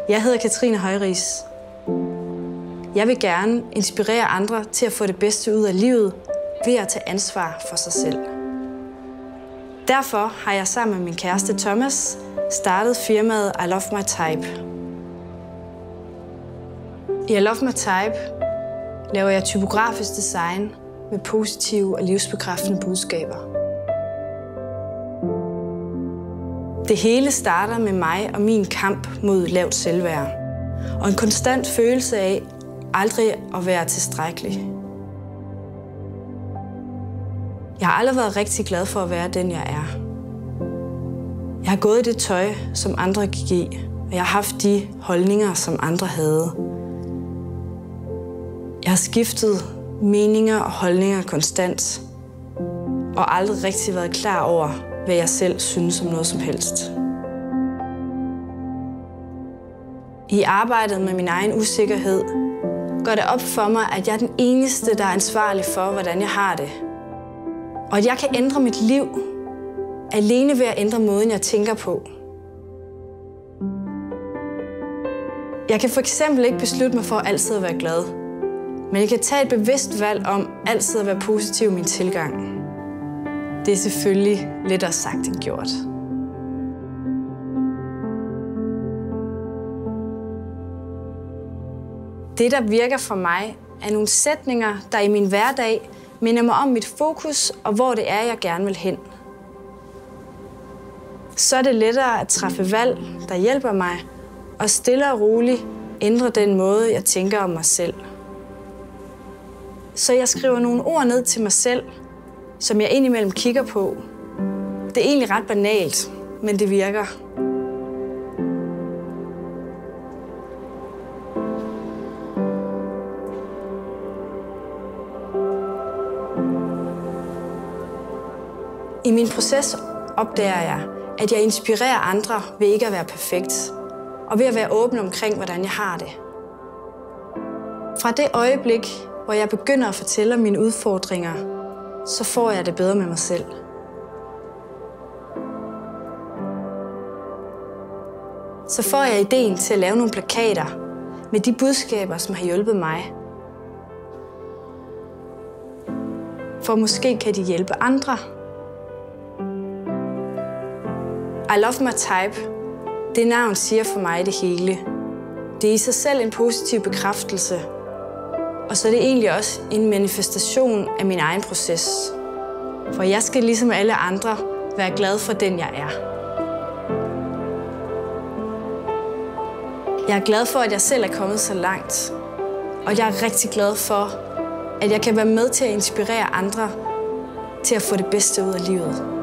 Jeg hedder Katrine Højris. Jeg vil gerne inspirere andre til at få det bedste ud af livet ved at tage ansvar for sig selv. Derfor har jeg sammen med min kæreste Thomas startet firmaet I Love My Type. I I Love My Type laver jeg typografisk design med positive og livsbekræftende budskaber. Det hele starter med mig og min kamp mod lavt selvværd og en konstant følelse af aldrig at være tilstrækkelig. Jeg har aldrig været rigtig glad for at være den, jeg er. Jeg har gået i det tøj, som andre gik i, og jeg har haft de holdninger, som andre havde. Jeg har skiftet meninger og holdninger konstant, og aldrig rigtig været klar over, hvad jeg selv synes om noget som helst. I arbejdet med min egen usikkerhed går det op for mig, at jeg er den eneste, der er ansvarlig for, hvordan jeg har det. Og at jeg kan ændre mit liv alene ved at ændre måden, jeg tænker på. Jeg kan for eksempel ikke beslutte mig for altid at være glad, men jeg kan tage et bevidst valg om altid at være positiv i min tilgang. Det er selvfølgelig lettere sagt end gjort. Det, der virker for mig, er nogle sætninger, der i min hverdag minder mig om mit fokus og hvor det er, jeg gerne vil hen. Så er det lettere at træffe valg, der hjælper mig, og stille og roligt ændre den måde, jeg tænker om mig selv. Så jeg skriver nogle ord ned til mig selv, som jeg indimellem kigger på. Det er egentlig ret banalt, men det virker. I min proces opdager jeg, at jeg inspirerer andre ved ikke at være perfekt, og ved at være åben omkring, hvordan jeg har det. Fra det øjeblik, hvor jeg begynder at fortælle om mine udfordringer, så får jeg det bedre med mig selv. Så får jeg ideen til at lave nogle plakater med de budskaber, som har hjulpet mig. For måske kan de hjælpe andre. I Love My Type, det navn siger for mig det hele. Det er i sig selv en positiv bekræftelse, og så er det egentlig også en manifestation af min egen proces. For jeg skal ligesom alle andre være glad for den, jeg er. Jeg er glad for, at jeg selv er kommet så langt, og jeg er rigtig glad for, at jeg kan være med til at inspirere andre til at få det bedste ud af livet.